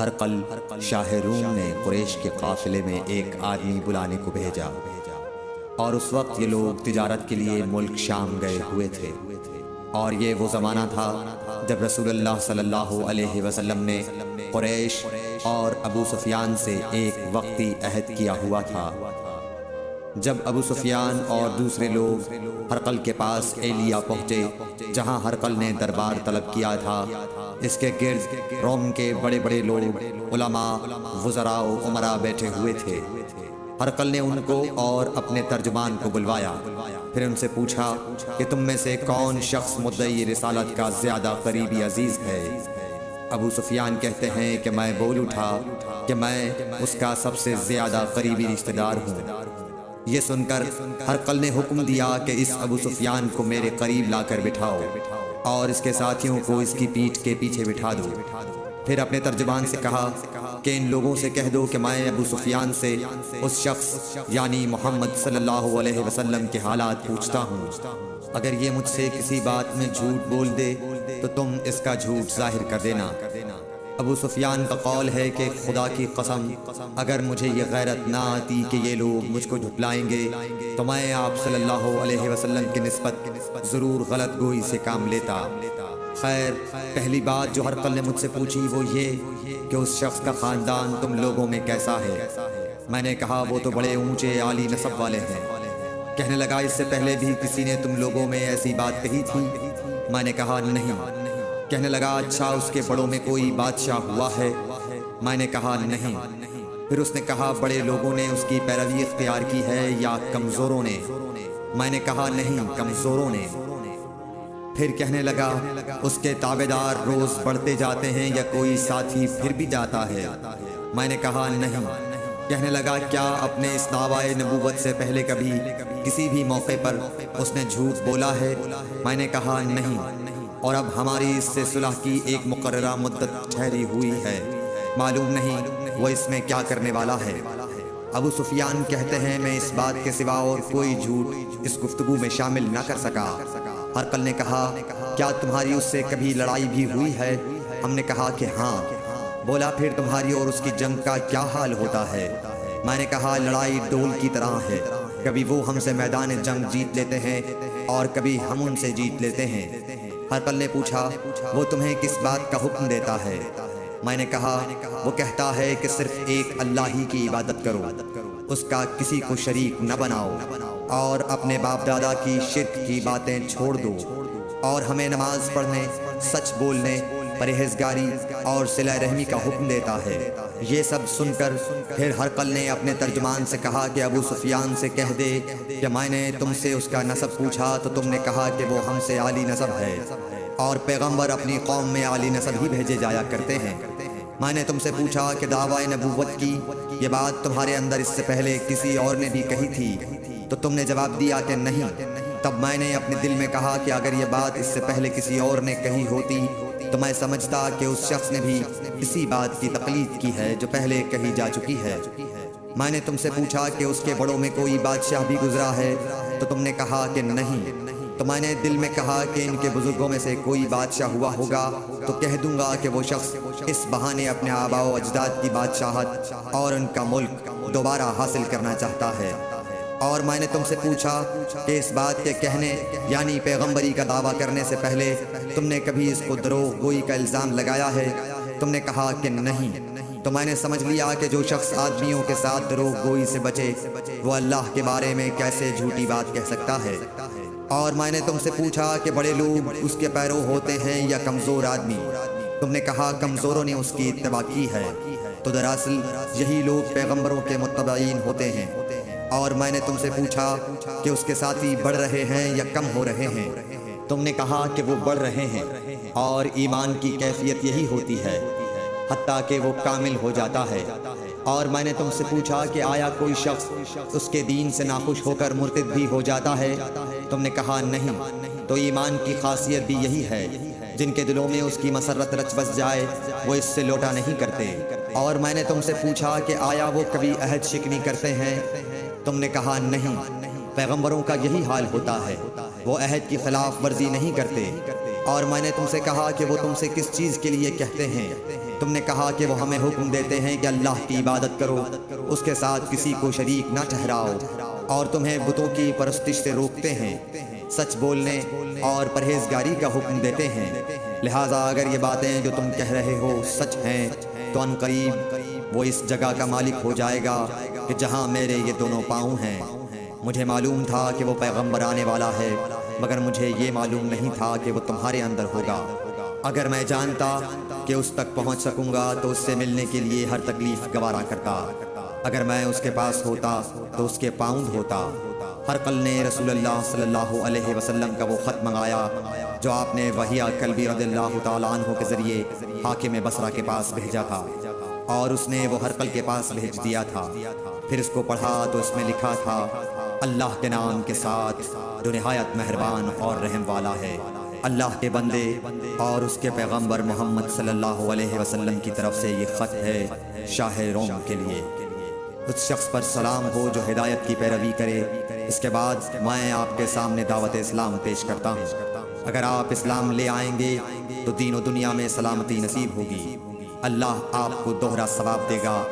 ہرقل شاہ روم نے قریش کے قافلے میں ایک آدمی بلانے کو بھیجا، اور اس وقت یہ لوگ تجارت کے لیے ملک شام گئے ہوئے تھے، اور یہ وہ زمانہ تھا جب رسول اللہ صلی اللہ علیہ وسلم نے قریش اور ابو سفیان سے ایک وقتی عہد کیا ہوا تھا۔ جب ابو سفیان اور دوسرے لوگ ہرقل کے پاس ایلیا پہنچے، جہاں ہرقل نے دربار طلب کیا تھا، اس کے گرد روم کے بڑے بڑے لوگ، علماء، وزراء و امراء بیٹھے ہوئے تھے۔ ہرقل نے ان کو اور اپنے ترجمان کو بلوایا، پھر ان سے پوچھا کہ تم میں سے کون شخص مدعی رسالت کا زیادہ قریبی عزیز ہے؟ ابو سفیان کہتے ہیں کہ میں بول اٹھا کہ میں اس کا سب سے زیادہ قریبی رشتہ دار ہوں۔ یہ سن کر ہرقل نے حکم دیا کہ اس ابو سفیان کو میرے قریب لا کر بٹھاؤ، اور اس کے ساتھیوں کو اس کی پیٹھ کے پیچھے بٹھا دو۔ پھر اپنے ترجمان سے کہا کہ ان لوگوں سے کہہ دو کہ میں ابو سفیان سے اس شخص یعنی محمد صلی اللہ علیہ وسلم کے حالات پوچھتا ہوں۔ اگر یہ مجھ سے کسی بات میں جھوٹ بول دے تو تم اس کا جھوٹ ظاہر کر دینا۔ ابو سفیان کا قول ہے کہ خدا کی قسم، اگر مجھے یہ غیرت نہ آتی کہ یہ لوگ مجھ کو جھٹلائیں گے تو میں آپ صلی اللہ علیہ وسلم کی نسبت ضرور غلط گوئی سے کام لیتا۔ خیر، پہلی بات جو ہرقل نے مجھ سے پوچھی وہ یہ کہ اس شخص کا خاندان تم لوگوں میں کیسا ہے؟ میں نے کہا وہ تو بڑے اونچے عالی نسب والے ہیں۔ کہنے لگا اس سے پہلے بھی کسی نے تم لوگوں میں ایسی بات کہی تھی؟ میں نے کہا نہیں۔ کہنے لگا اچھا اس کے بڑوں میں کوئی بادشاہ ہوا ہے؟ میں نے کہا نہیں۔ پھر اس نے کہا بڑے لوگوں نے اس کی پیروی اختیار کی ہے یا کمزوروں نے؟ میں نے کہا نہیں، کمزوروں نے۔ پھر کہنے لگا اس کے تابعدار روز بڑھتے جاتے ہیں یا کوئی ساتھی پھر بھی جاتا ہے؟ میں نے کہا نہیں۔ کہنے لگا کیا اپنے اس دعویٰ نبوت سے پہلے کبھی کسی بھی موقع پر اس نے جھوٹ بولا ہے؟ میں نے کہا نہیں، اور اب ہماری اس سے صلح کی ایک مقررہ مدت ٹھہری ہوئی ہے، معلوم نہیں وہ اس میں کیا کرنے والا ہے۔ ابو سفیان کہتے ہیں میں اس بات کے سوا اور کوئی جھوٹ اس گفتگو میں شامل نہ کر سکا۔ ہرقل نے کہا کیا تمہاری اس سے کبھی لڑائی بھی ہوئی ہے؟ ہم نے کہا کہ ہاں۔ بولا پھر تمہاری اور اس کی جنگ کا کیا حال ہوتا ہے؟ میں نے کہا لڑائی ڈول کی طرح ہے، کبھی وہ ہم سے میدان جنگ جیت لیتے ہیں اور کبھی ہم ان سے جیت لیتے ہیں۔ ہرقل نے پوچھا وہ تمہیں کس بات کا حکم دیتا ہے؟ میں نے کہا وہ کہتا ہے کہ صرف ایک اللہ ہی کی عبادت کرو، اس کا کسی کو شریک نہ بناؤ، اور اپنے باپ دادا کی شرک کی باتیں چھوڑ دو، اور ہمیں نماز پڑھنے، سچ بولنے، پرہیزگاری اور صلہ رحمی کا حکم دیتا ہے۔ یہ سب سن کر پھر ہرقل نے اپنے ترجمان سے کہا کہ ابو سفیان سے کہہ دے کہ میں نے تم سے اس کا نسب پوچھا تو تم نے کہا کہ وہ ہم سے عالی نسب ہے، اور پیغمبر اپنی قوم میں عالی نسب ہی بھیجے جایا کرتے ہیں۔ میں نے تم سے پوچھا کہ دعویٰ نبوت کی یہ بات تمہارے اندر اس سے پہلے کسی اور نے بھی کہی تھی؟ تو تم نے جواب دیا کہ نہیں۔ تب میں نے اپنے دل میں کہا کہ اگر یہ بات اس سے پہلے کسی اور نے کہی ہوتی تو میں سمجھتا کہ اس شخص نے بھی اسی بات کی تقلید کی ہے جو پہلے کہی جا چکی ہے۔ میں نے تم سے پوچھا کہ اس کے بڑوں میں کوئی بادشاہ بھی گزرا ہے؟ تو تم نے کہا کہ نہیں۔ تو میں نے دل میں کہا کہ ان کے بزرگوں میں سے کوئی بادشاہ ہوا ہوگا تو کہہ دوں گا کہ وہ شخص اس بہانے اپنے آباء و اجداد کی بادشاہت اور ان کا ملک دوبارہ حاصل کرنا چاہتا ہے۔ اور میں نے تم سے پوچھا کہ اس بات کے کہنے یعنی پیغمبری کا دعویٰ کرنے سے پہلے تم نے کبھی اس کو دروغ گوئی کا الزام لگایا ہے؟ تم نے کہا کہ نہیں۔ تو میں نے سمجھ لیا کہ جو شخص آدمیوں کے ساتھ دروغ گوئی سے بچے وہ اللہ کے بارے میں کیسے جھوٹی بات کہہ سکتا ہے۔ اور میں نے تم سے پوچھا کہ بڑے لوگ اس کے پیرو ہوتے ہیں یا کمزور آدمی؟ تم نے کہا کمزوروں نے اس کی اتباع کی ہے۔ تو دراصل یہی لوگ پیغمبروں کے متبعین ہوتے ہیں۔ اور میں نے تم سے پوچھا کہ اس کے ساتھی بڑھ رہے ہیں یا کم ہو رہے ہیں؟ تم نے کہا کہ وہ بڑھ رہے ہیں، اور ایمان کی کیفیت یہی ہوتی ہے حتیٰ کہ وہ کامل ہو جاتا ہے۔ اور میں نے تم سے پوچھا کہ آیا کوئی شخص اس کے دین سے ناخوش ہو کر مرتد بھی ہو جاتا ہے؟ تم نے کہا نہیں۔ تو ایمان کی خاصیت بھی یہی ہے، جن کے دلوں میں اس کی مسرت رچ بس جائے وہ اس سے لوٹا نہیں کرتے۔ اور میں نے تم سے پوچھا کہ آیا وہ کبھی عہد شکنی کرتے ہیں؟ تم نے کہا نہیں۔ پیغمبروں کا یہی حال ہوتا ہے، وہ عہد کی خلاف ورزی نہیں کرتے۔ اور میں نے تم سے کہا کہ وہ تم سے کس چیز کے لیے کہتے ہیں؟ تم نے کہا کہ وہ ہمیں حکم دیتے ہیں کہ اللہ کی عبادت کرو، اس کے ساتھ کسی کو شریک نہ ٹھہراؤ، اور تمہیں بتوں کی پرستش سے روکتے ہیں، سچ بولنے اور پرہیزگاری کا حکم دیتے ہیں۔ لہٰذا اگر یہ باتیں جو تم کہہ رہے ہو سچ ہیں تو ان قریب وہ اس جگہ کا مالک ہو جائے گا کہ جہاں میرے یہ دونوں پاؤں ہیں۔ مجھے معلوم تھا کہ وہ پیغمبر آنے والا ہے، مگر مجھے یہ معلوم نہیں تھا کہ وہ تمہارے اندر ہوگا۔ اگر میں جانتا کہ اس تک پہنچ سکوں گا تو اس سے ملنے کے لیے ہر تکلیف گوارا کرتا۔ اگر میں اس کے پاس ہوتا تو اس کے پاؤں دھوتا۔ ہرقل نے رسول اللہ صلی اللہ علیہ وسلم کا وہ خط منگایا جو آپ نے وحیہ کلبی رضی اللہ تعالیٰ عنہ کے ذریعے حاکم بصرہ کے پاس بھیجا تھا، اور اس نے وہ ہرقل کے پاس بھیج دیا تھا۔ پھر اس کو پڑھا تو اس میں لکھا تھا، اللہ کے نام کے ساتھ جو نہایت مہربان اور رحم والا ہے۔ اللہ کے بندے اور اس کے پیغمبر محمد صلی اللہ علیہ وسلم کی طرف سے یہ خط ہے شاہ روم کے لیے۔ اس شخص پر سلام ہو جو ہدایت کی پیروی کرے۔ اس کے بعد میں آپ کے سامنے دعوت اسلام پیش کرتا ہوں۔ اگر آپ اسلام لے آئیں گے تو دین و دنیا میں سلامتی نصیب ہوگی، اللہ آپ کو دوہرا ثواب دے گا،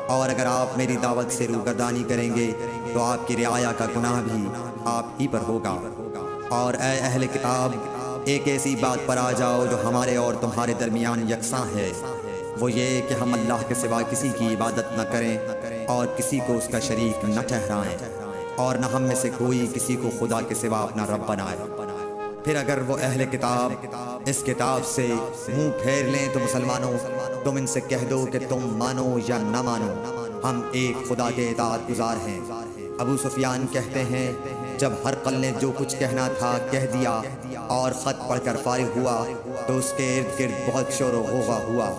اور اگر آپ میری دعوت سے روگردانی کریں گے تو آپ کی رعایا کا گناہ بھی آپ ہی پر ہوگا۔ اور اے اہل کتاب، ایک ایسی بات پر آ جاؤ جو ہمارے اور تمہارے درمیان یکساں ہے، وہ یہ کہ ہم اللہ کے سوا کسی کی عبادت نہ کریں اور کسی کو اس کا شریک نہ ٹھہرائیں، اور نہ ہم میں سے کوئی کسی کو خدا کے سوا اپنا رب بنائے۔ پھر اگر وہ اہل کتاب اس کتاب سے منہ پھیر لیں تو مسلمانوں، تم ان سے کہہ دو کہ تم مانو یا نہ مانو، ہم ایک خدا کے اطاعت گزار ہیں۔ ابو سفیان کہتے ہیں، جب ہرقل نے جو کچھ کہنا تھا کہہ دیا اور خط پڑھ کر فارغ ہوا تو اس کے ارد گرد بہت شور و غوغا ہوا،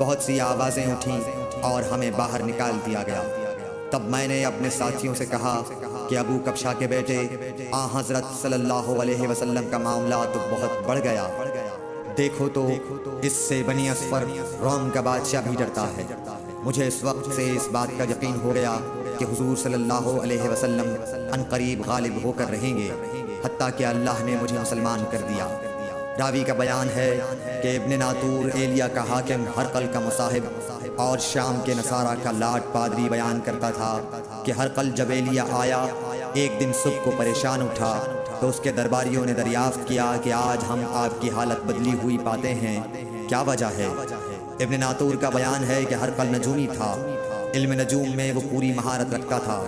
بہت سی آوازیں اٹھیں اور ہمیں باہر نکال دیا گیا۔ تب میں نے اپنے ساتھیوں سے کہا کہ ابو کبشا کے بیٹے حضرت صلی اللہ علیہ وسلم کا معاملہ تو بہت بڑھ گیا، دیکھو تو اس سے بنی اصفر روم کا بادشاہ بھی ڈرتا ہے۔ مجھے اس وقت سے اس بات کا یقین ہو گیا کہ حضور صلی اللہ علیہ وسلم عنقریب غالب ہو کر رہیں گے، حتیٰ کہ اللہ نے مجھے مسلمان کر دیا۔ راوی کا بیان ہے کہ ابن ناطور ایلیا کا حاکم ہرقل کا مصاحب اور شام کے نصارہ کا لاٹ پادری بیان کرتا تھا کہ ہرقل جب ایلیا آیا ایک دن صبح کو پریشان اٹھا تو اس کے درباریوں نے دریافت کیا کہ آج ہم آپ کی حالت بدلی ہوئی پاتے ہیں، کیا وجہ ہے؟ ابن ناطور کا بیان ہے کہ ہرقل نجومی تھا، علم نجوم میں وہ پوری مہارت رکھتا تھا۔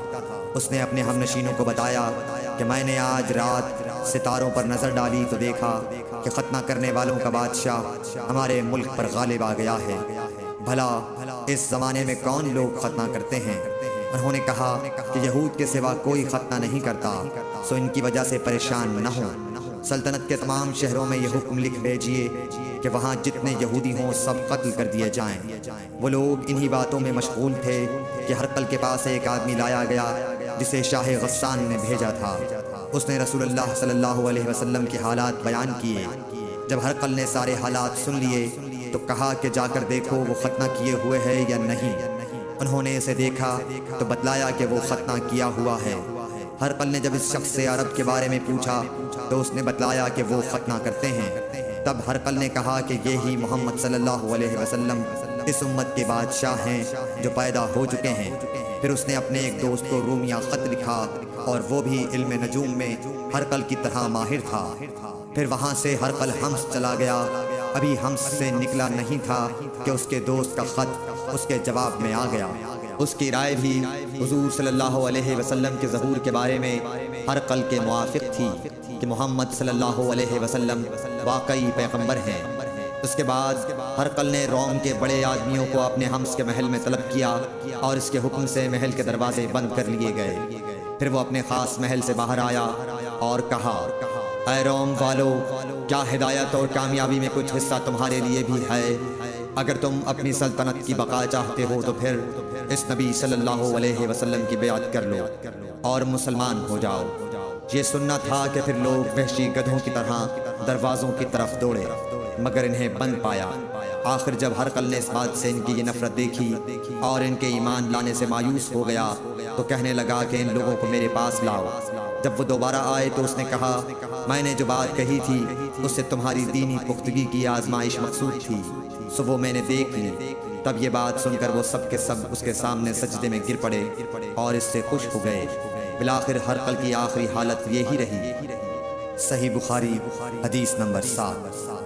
اس نے اپنے ہم نشینوں کو بتایا کہ میں نے آج رات ستاروں پر نظر ڈالی تو دیکھا کہ ختنہ کرنے والوں کا بادشاہ ہمارے ملک پر غالب آ گیا ہے۔ بھلا اس زمانے میں کون لوگ ختنہ کرتے ہیں؟ انہوں نے کہا کہ یہود کے سوا کوئی ختنہ نہیں کرتا، سو ان کی وجہ سے پریشان نہ ہوں۔ سلطنت کے تمام شہروں میں یہ حکم لکھ بھیجیے کہ وہاں جتنے یہودی ہوں سب قتل کر دیے جائیں۔ وہ لوگ انہی باتوں میں مشغول تھے کہ ہرقل کے پاس ایک آدمی لایا گیا جسے شاہ غسان نے بھیجا تھا۔ اس نے رسول اللہ صلی اللہ علیہ وسلم کے حالات بیان کیے۔ جب ہرقل نے سارے حالات سن لیے تو کہا کہ جا کر دیکھو وہ ختنہ کیے ہوئے ہے یا نہیں۔ انہوں نے اسے دیکھا تو بتلایا کہ وہ ختنہ کیا ہوا ہے۔ ہرقل نے جب اس شخص سے عرب کے بارے میں پوچھا تو اس نے بتلایا کہ وہ ختنہ کرتے ہیں۔ تب ہرقل نے کہا کہ یہی محمد صلی اللہ علیہ وسلم اس امت کے بادشاہ ہیں جو پیدا ہو چکے ہیں۔ پھر اس نے اپنے ایک دوست کو رومیہ خط لکھا اور وہ بھی علم نجوم میں ہرقل کی طرح ماہر تھا۔ پھر وہاں سے ہرقل حمص چلا گیا، ابھی حمص سے نکلا نہیں تھا کہ اس کے دوست کا خط اس کے جواب میں آ گیا۔ اس کی رائے بھی حضور صلی اللہ علیہ وسلم کے ظہور کے بارے میں ہرقل کے موافق تھی کہ محمد صلی اللہ علیہ وسلم واقعی پیغمبر ہیں۔ اس کے بعد ہرقل نے روم کے بڑے آدمیوں کو اپنے حمص کے محل میں طلب کیا اور اس کے حکم سے محل کے دروازے بند کر لیے گئے۔ پھر وہ اپنے خاص محل سے باہر آیا اور کہا، اے روم والو، کیا ہدایت اور کامیابی میں کچھ حصہ تمہارے لیے بھی ہے؟ اگر تم اپنی سلطنت کی بقا چاہتے ہو تو پھر اس نبی صلی اللہ علیہ وسلم کی بیعت کر لو اور مسلمان ہو جاؤ۔ یہ سننا تھا کہ پھر لوگ وحشی گدھوں کی طرح دروازوں کی طرف دوڑے، مگر انہیں بند پایا۔ آخر جب ہرقل نے اس بات سے ان کی یہ نفرت دیکھی اور ان کے ایمان لانے سے مایوس ہو گیا تو کہنے لگا کہ ان لوگوں کو میرے پاس لاؤ۔ جب وہ دوبارہ آئے تو اس نے کہا، میں نے جو بات کہی تھی اس سے تمہاری دینی پختگی کی آزمائش مقصود تھی، سو وہ میں نے دیکھ لی۔ تب یہ بات سن کر وہ سب کے سب اس کے سامنے سجدے میں گر پڑے اور اس سے خوش ہو گئے۔ بالآخر ہرقل کی آخری حالت یہی رہی۔ صحیح بخاری حدیث نمبر 7۔